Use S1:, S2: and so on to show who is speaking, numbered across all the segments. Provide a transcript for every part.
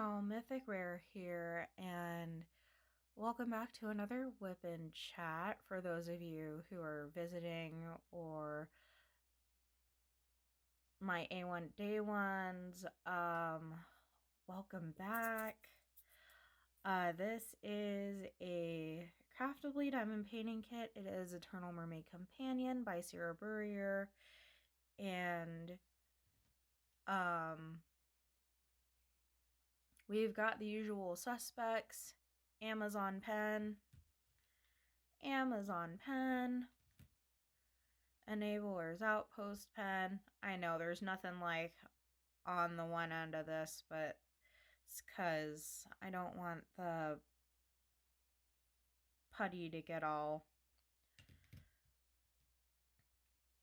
S1: y'all, Mythic Rare here, and welcome back to another Whip and Chat for those of you who are visiting or my A1 day ones. Welcome back. This is a Craftibly diamond painting kit. It is Eternal Mermaid Companion by Sara Burrier, and we've got the usual suspects: Amazon pen, Enabler's Outpost pen. I know there's nothing like on the one end of this, but it's because I don't want the putty to get all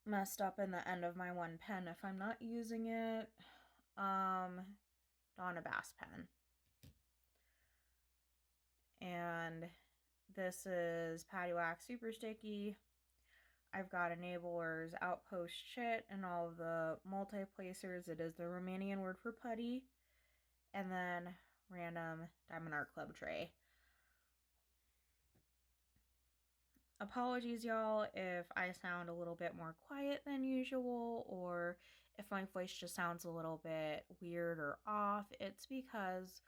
S1: messed up in the end of my one pen if I'm not using it. Donna Bass pen. And this is Paddywaxx Super Sticky. I've got Enabler's Outpost Chit and all of the multi-placers. It is the Romanian word for putty. And then random Diamond Art Club tray. Apologies, y'all, if I sound a little bit more quiet than usual, or if my voice just sounds a little bit weird or off. It's because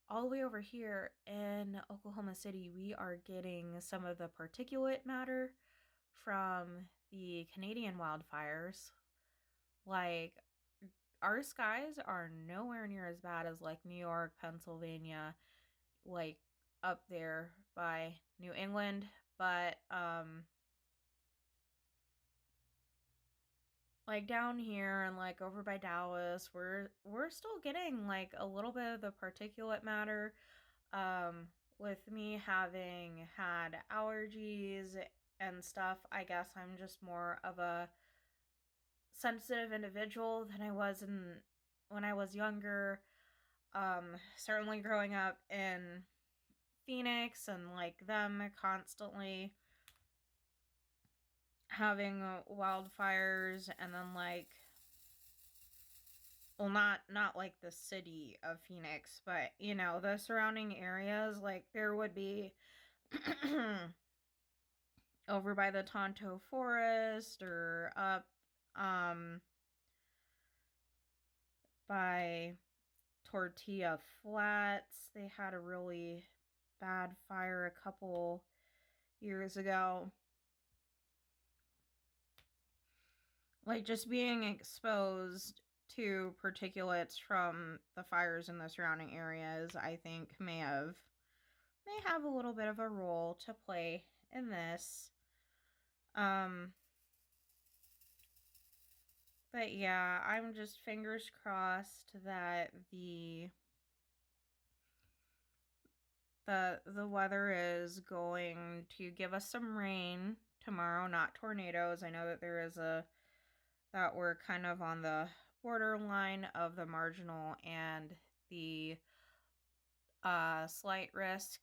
S1: all the way over here in Oklahoma City, we are getting some of the particulate matter from the Canadian wildfires. Like, our skies are nowhere near as bad as like New York, Pennsylvania, like up there by New England, but like down here and like over by Dallas, we're still getting like a little bit of the particulate matter. With me having had allergies and stuff, I guess I'm just more of a sensitive individual than I was when I was younger. Certainly growing up in Phoenix and like them constantly having wildfires, and then like, well, not like the city of Phoenix, but you know, the surrounding areas, like there would be over by the Tonto Forest or up by Tortilla Flats. They had a really bad fire a couple years ago. Like, just being exposed to particulates from the fires in the surrounding areas, I think may have a little bit of a role to play in this. But yeah, I'm just fingers crossed that the weather is going to give us some rain tomorrow, not tornadoes. I know that that we're kind of on the borderline of the marginal and the slight risk.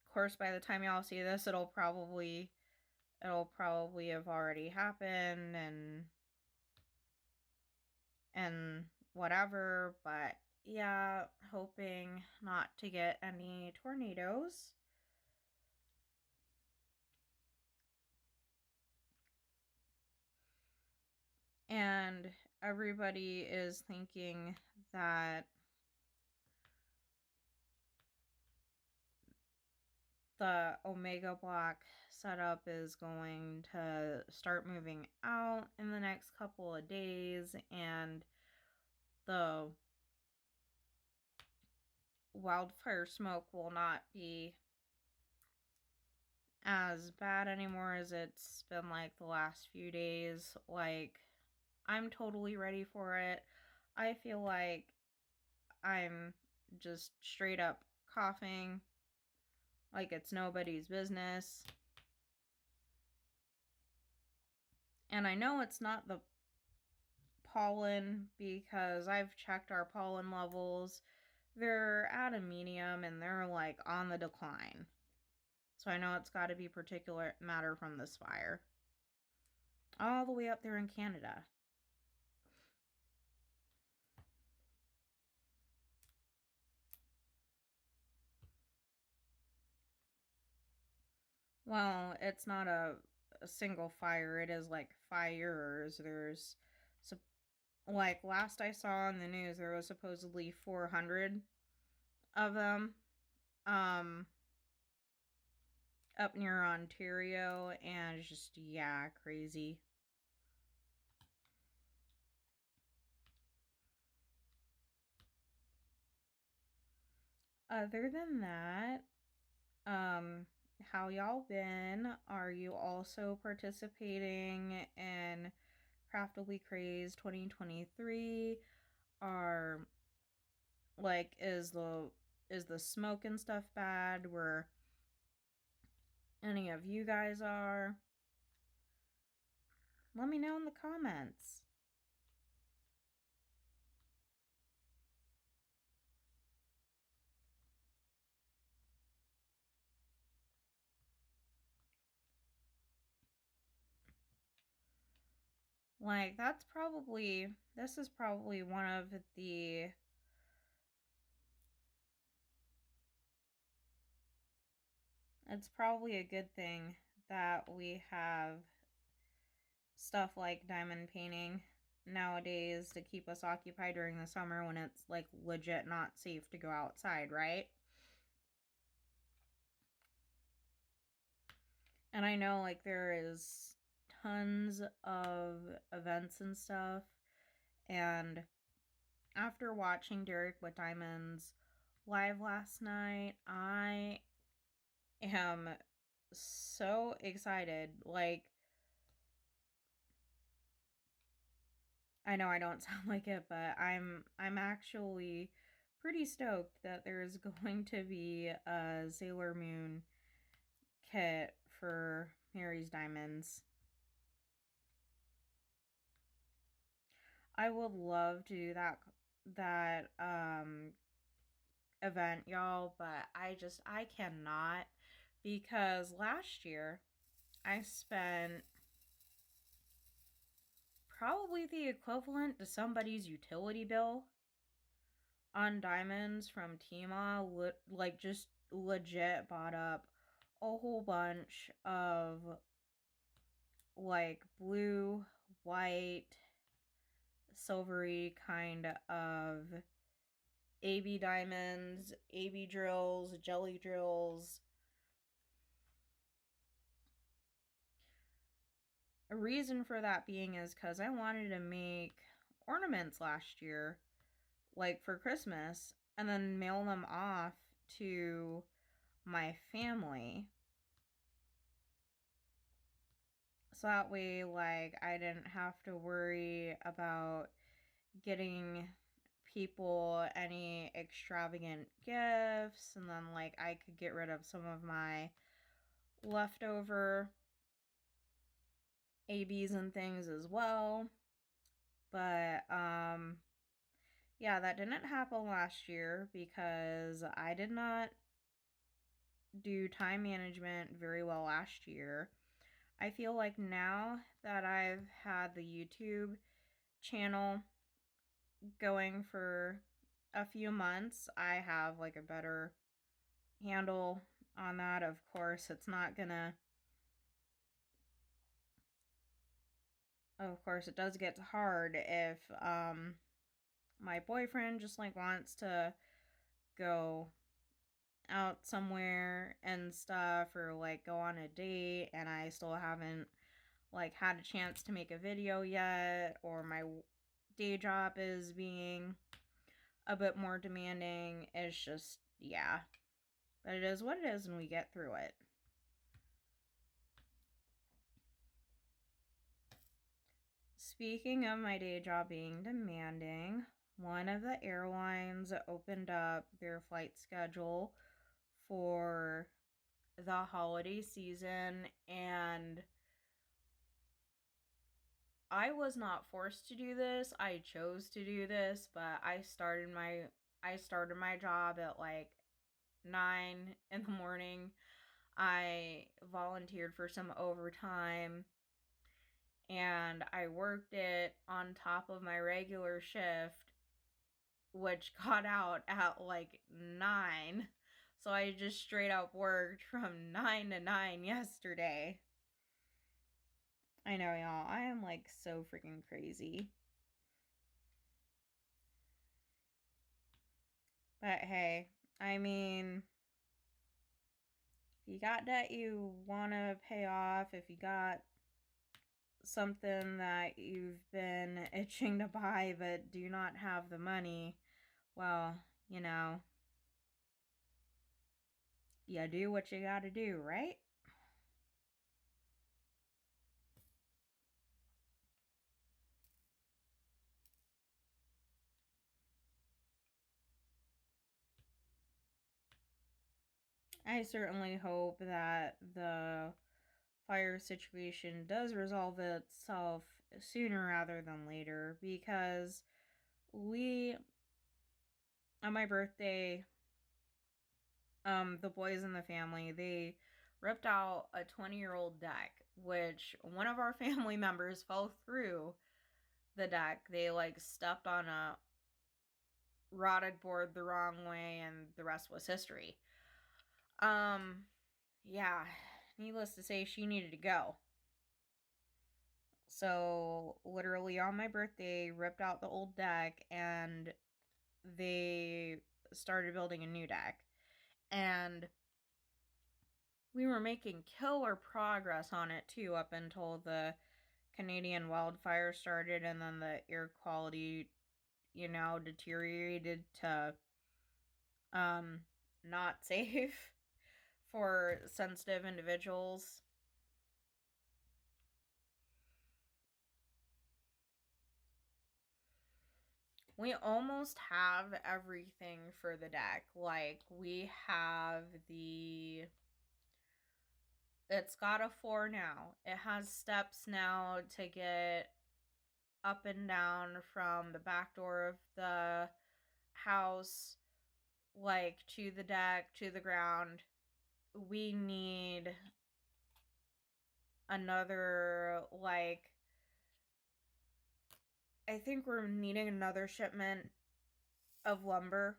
S1: Of course, by the time y'all see this, it'll probably have already happened and whatever, but yeah, hoping not to get any tornadoes. And everybody is thinking that the Omega block setup is going to start moving out in the next couple of days, and the wildfire smoke will not be as bad anymore as it's been like the last few days. Like, I'm totally ready for it. I feel like I'm just straight up coughing like it's nobody's business. And I know it's not the pollen because I've checked our pollen levels. They're at a medium and they're like on the decline. So I know it's got to be particulate matter from this fire. All the way up there in Canada. Well, it's not a single fire. It is like fires. There's, like last I saw on the news, there was supposedly 400 of them, um, up near Ontario, and it's just, yeah, crazy. Other than that, how y'all been? Are you also participating in Craftibly Craze 2023? Are like is the smoke and stuff bad where any of you guys are? Let me know in the comments. Like this is probably one of the it's probably a good thing that we have stuff like diamond painting nowadays to keep us occupied during the summer when it's like legit not safe to go outside, right? And I know like there is tons of events and stuff, and after watching Derek with Diamonds live last night, I am so excited. Like, I know I don't sound like it, but I'm actually pretty stoked that there's going to be a Sailor Moon kit for Mary's Diamonds. I would love to do that event, y'all, but I cannot, because last year I spent probably the equivalent to somebody's utility bill on diamonds from Tmall. Like, just legit bought up a whole bunch of like blue, white, silvery kind of AB diamonds, AB drills, jelly drills. A reason for that being is because I wanted to make ornaments last year, like for Christmas, and then mail them off to my family. So that way, like, I didn't have to worry about getting people any extravagant gifts, and then, like, I could get rid of some of my leftover ABs and things as well. But, yeah, that didn't happen last year because I did not do time management very well last year. I feel like now that I've had the YouTube channel going for a few months, I have like a better handle on that. Of course, it's not gonna, of course, it does get hard if my boyfriend just like wants to go out somewhere and stuff, or like go on a date, and I still haven't like had a chance to make a video yet, or my day job is being a bit more demanding. It's just, yeah, but it is what it is, and we get through it. Speaking of my day job being demanding, one of the airlines opened up their flight schedule for the holiday season, and I was not forced to do this. I chose to do this, but I started my job at like 9 in the morning. I volunteered for some overtime, and I worked it on top of my regular shift, which got out at like 9. So I just straight up worked from 9 to 9 yesterday. I know, y'all. I am like so freaking crazy. But hey, I mean, if you got debt you want to pay off, if you got something that you've been itching to buy but do not have the money, well, you know, you do what you gotta do, right? I certainly hope that the fire situation does resolve itself sooner rather than later, because we, on my birthday, the boys in the family, they ripped out a 20-year-old deck, which one of our family members fell through the deck. They like stepped on a rotted board the wrong way, and the rest was history. Yeah, needless to say, she needed to go. So, literally on my birthday, ripped out the old deck and they started building a new deck. And we were making killer progress on it too, up until the Canadian wildfire started, and then the air quality, deteriorated to not safe for sensitive individuals. We almost have everything for the deck. Like, we have it's got a floor now. It has steps now to get up and down from the back door of the house, like, to the deck, to the ground. We need another, like, I think we're needing another shipment of lumber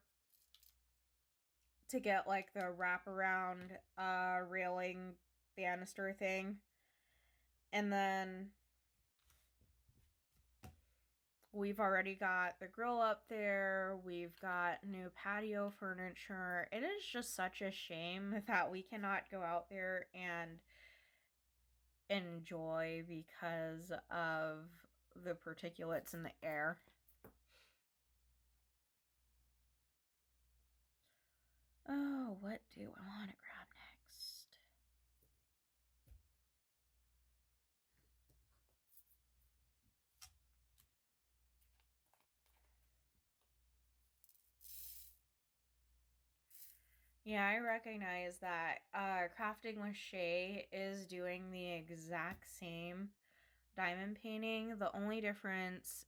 S1: to get like the wraparound railing banister thing. And then we've already got the grill up there. We've got new patio furniture. It is just such a shame that we cannot go out there and enjoy because of the particulates in the air. Oh, what do I want to grab next? Yeah, I recognize that Crafting with Shay is doing the exact same diamond painting. The only difference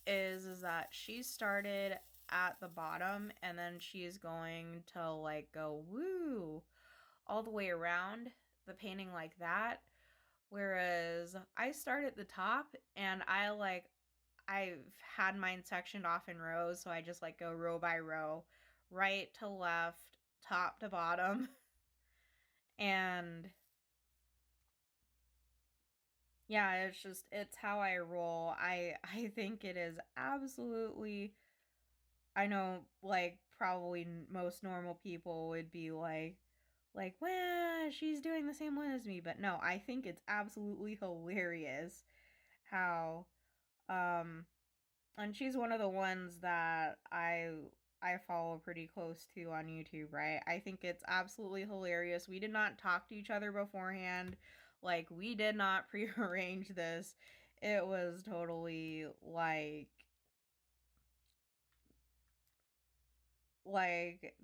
S1: is that she started at the bottom and then she's going to like go woo all the way around the painting like that, whereas I start at the top and I've had mine sectioned off in rows, so I just like go row by row, right to left, top to bottom. And yeah, it's how I roll. I think it is absolutely, I know, like, probably most normal people would be like, well, she's doing the same one as me, but no, I think it's absolutely hilarious how and she's one of the ones that I follow pretty close to on YouTube, right? I think it's absolutely hilarious. We did not talk to each other beforehand. Like, we did not prearrange this. It was totally like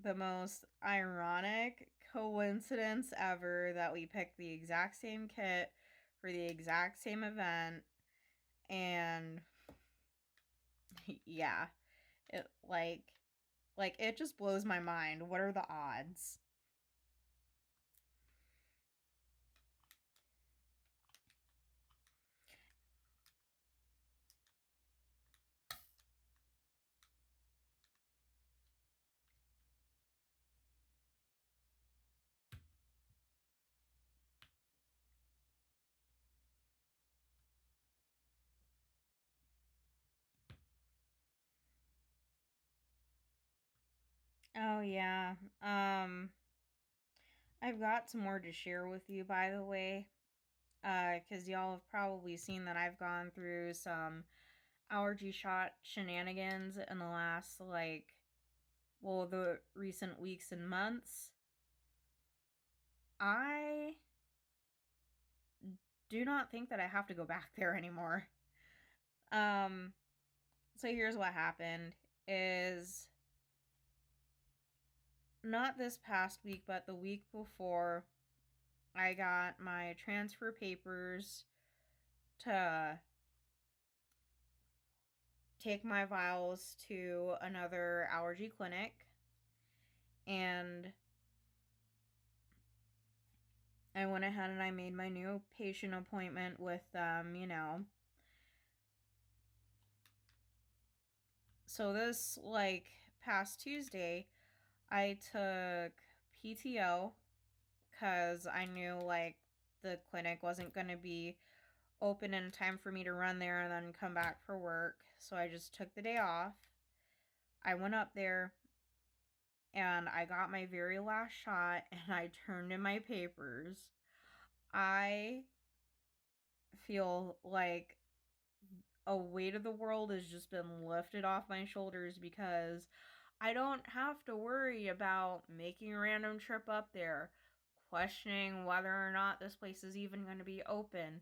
S1: the most ironic coincidence ever that we picked the exact same kit for the exact same event. And yeah, it like it just blows my mind. What are the odds? Oh yeah. Um I've got some more to share with you, by the way. Cuz y'all have probably seen that I've gone through some allergy shot shenanigans in the last the recent weeks and months. I do not think that I have to go back there anymore. Um so here's what happened is not this past week, but the week before, I got my transfer papers to take my vials to another allergy clinic, and I went ahead and I made my new patient appointment with them. So this past Tuesday, I took PTO because I knew the clinic wasn't going to be open in time for me to run there and then come back for work. So I just took the day off. I went up there and I got my very last shot and I turned in my papers. I feel like a weight of the world has just been lifted off my shoulders because I don't have to worry about making a random trip up there, questioning whether or not this place is even going to be open.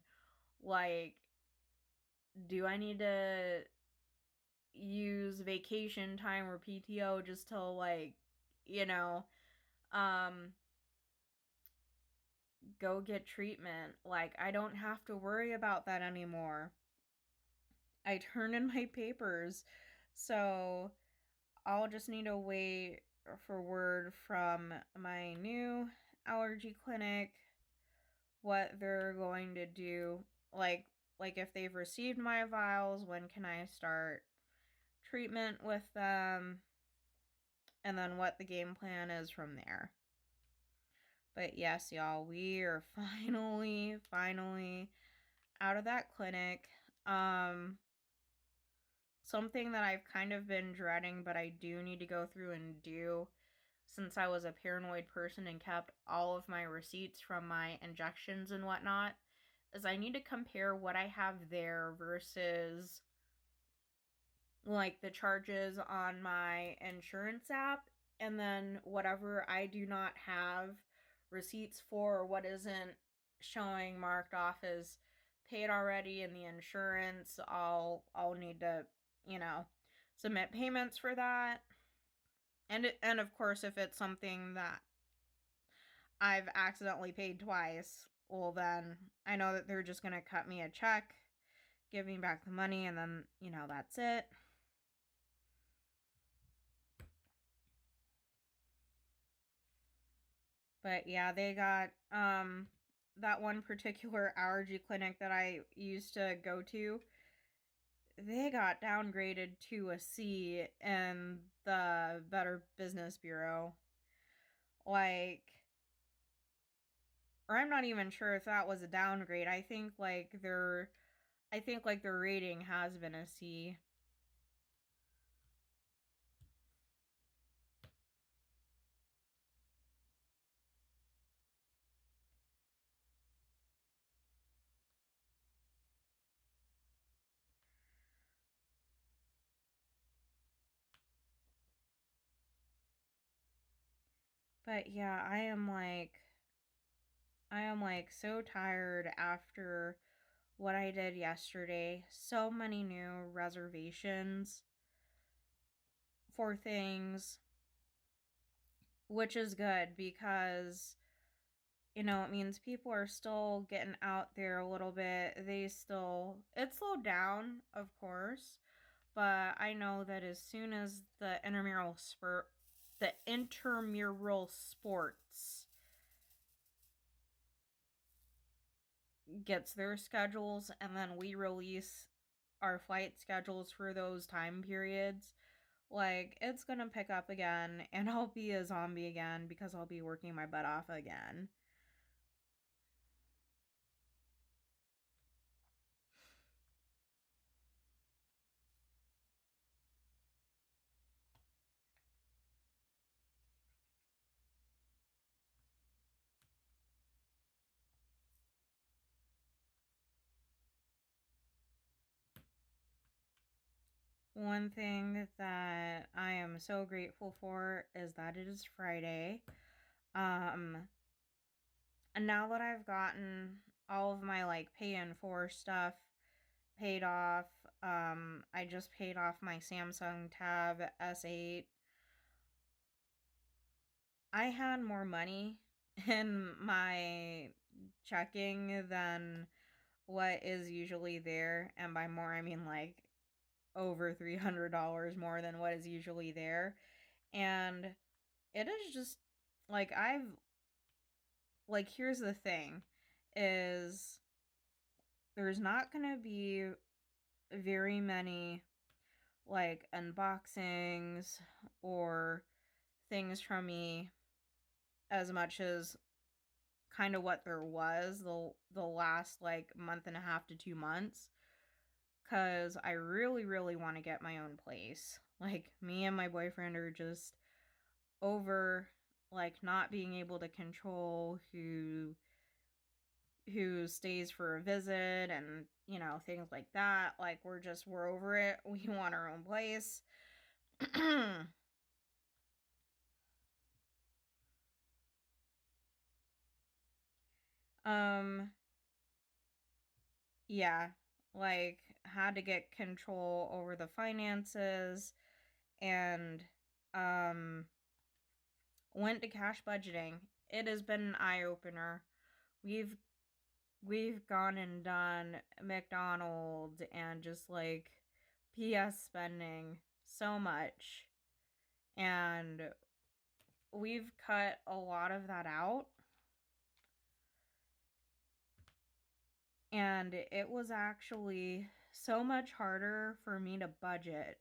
S1: Like, do I need to use vacation time or PTO just to you know, um go get treatment? Like, I don't have to worry about that anymore. I turned in my papers. So I'll just need to wait for word from my new allergy clinic what they're going to do. Like if they've received my vials, when can I start treatment with them, and then what the game plan is from there. But yes, y'all, we are finally out of that clinic. Something that I've kind of been dreading, but I do need to go through and do, since I was a paranoid person and kept all of my receipts from my injections and whatnot, is I need to compare what I have there versus the charges on my insurance app, and then whatever I do not have receipts for, or what isn't showing marked off as paid already in the insurance. I'll need to, submit payments for that. And of course, if it's something that I've accidentally paid twice, well then I know that they're just going to cut me a check, give me back the money, and then, that's it. But yeah, they got that one particular allergy clinic that I used to go to, they got downgraded to a C in the Better Business Bureau. Or I'm not even sure if that was a downgrade. I think their rating has been a C. But yeah, I am so tired after what I did yesterday. So many new reservations for things, which is good because, it means people are still getting out there a little bit. It slowed down, of course, but I know that as soon as the intramural sports gets their schedules, and then we release our flight schedules for those time periods, it's gonna pick up again, and I'll be a zombie again because I'll be working my butt off again. One thing that I am so grateful for is that it is Friday. Um, and now that I've gotten all of my like pay in four stuff paid off, I just paid off my Samsung Tab S8. I had more money in my checking than what is usually there, and by more I mean like over $300 more than what is usually there. And it is just like here's the thing is there's not going to be very many like unboxings or things from me as much as kind of what there was the last like month and a half to 2 months, cuz I really want to get my own place. Like me and my boyfriend are just over like not being able to control who stays for a visit and things like that. Like we're over it. We want our own place. um yeah, like had to get control over the finances and um went to cash budgeting. It has been an eye opener. We've we've gone and done McDonald's and just like PS spending so much, and we've cut a lot of that out, and it was actually so much harder for me to budget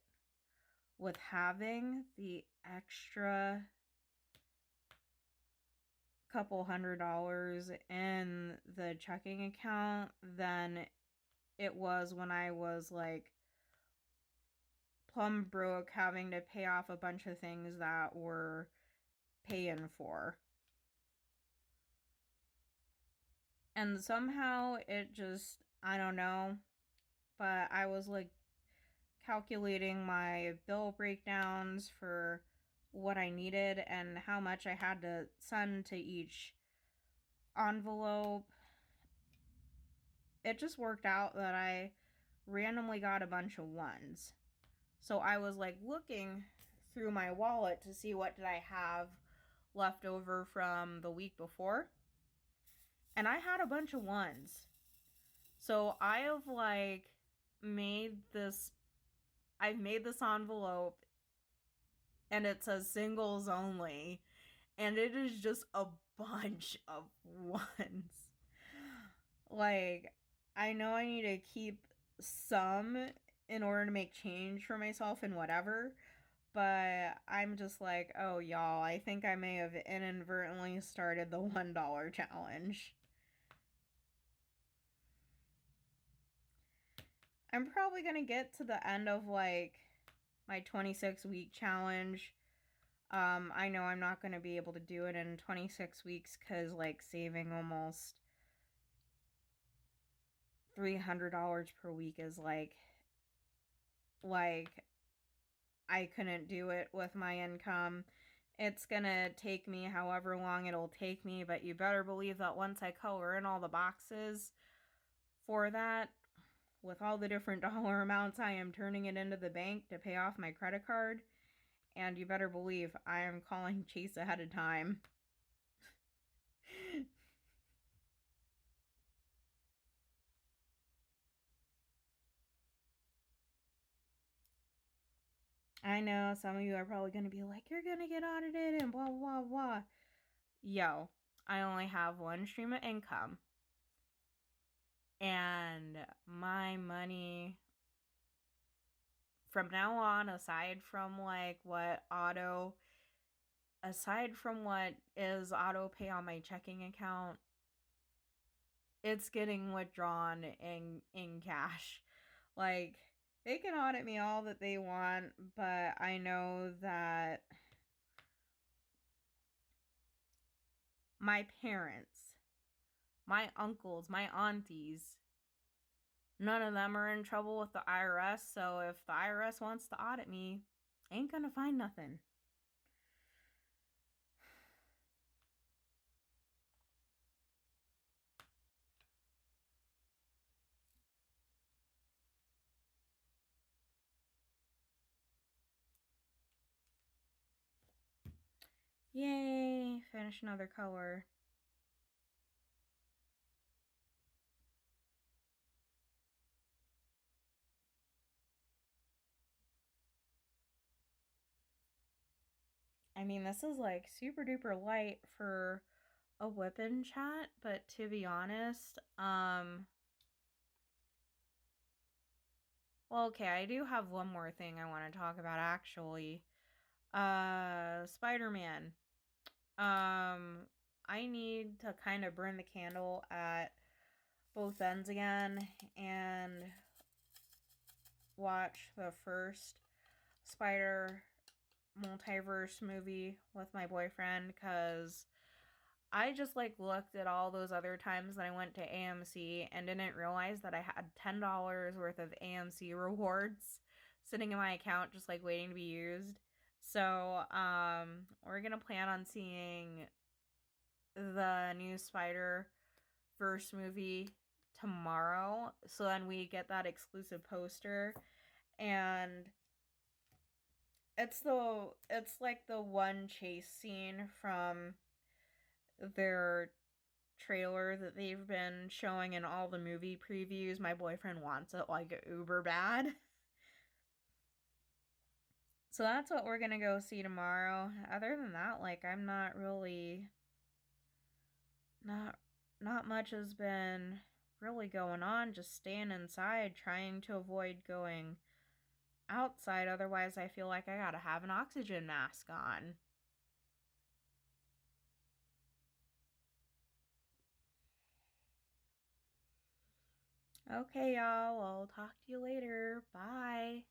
S1: with having the extra couple $100 in the checking account than it was when I was like plumb broke, having to pay off a bunch of things that were paying for. And somehow it just, I don't know, but I was like calculating my bill breakdowns for what I needed and how much I had to send to each envelope. It just worked out that I randomly got a bunch of ones. So I was like looking through my wallet to see what did I have left over from the week before. And I had a bunch of ones. So I have like made this I've made this envelope and it says singles only, and it is just a bunch of ones. Like I know I need to keep some in order to make change for myself and whatever, but I'm just like, oh y'all, I think I may have inadvertently started the $1 challenge. I'm probably gonna get to the end of like my 26-week challenge. I know I'm not gonna be able to do it in 26 weeks because like saving almost $300 per week is like I couldn't do it with my income. It's gonna take me however long it'll take me, but you better believe that once I color in all the boxes for that, with all the different dollar amounts, I am turning it into the bank to pay off my credit card. And you better believe I am calling Chase ahead of time. I know some of you are probably going to be like, you're going to get audited and blah, blah, blah. Yo, I only have one stream of income. And my money from now on, aside from what is auto pay on my checking account, it's getting withdrawn in cash. Like they can audit me all that they want, but I know that my parents, my uncles, my aunties, None of them are in trouble with the IRS, so if the IRS wants to audit me, ain't gonna find nothing. Yay, finish another color. I mean, this is like super duper light for a whipping chat, but to be honest, well, okay, I do have one more thing I want to talk about actually. Spider-Man. I need to kind of burn the candle at both ends again and watch the first Spider multiverse movie with my boyfriend, because I just like looked at all those other times that I went to AMC and didn't realize that I had $10 worth of AMC rewards sitting in my account just like waiting to be used. So, we're gonna plan on seeing the new Spider Verse movie tomorrow. So then we get that exclusive poster, and it's like the one chase scene from their trailer that they've been showing in all the movie previews. My boyfriend wants it like uber bad. So that's what we're gonna go see tomorrow. Other than that, like, I'm not really not not much has been really going on. Just staying inside, trying to avoid going outside. Otherwise, I feel like I gotta have an oxygen mask on. Okay, y'all. I'll talk to you later. Bye.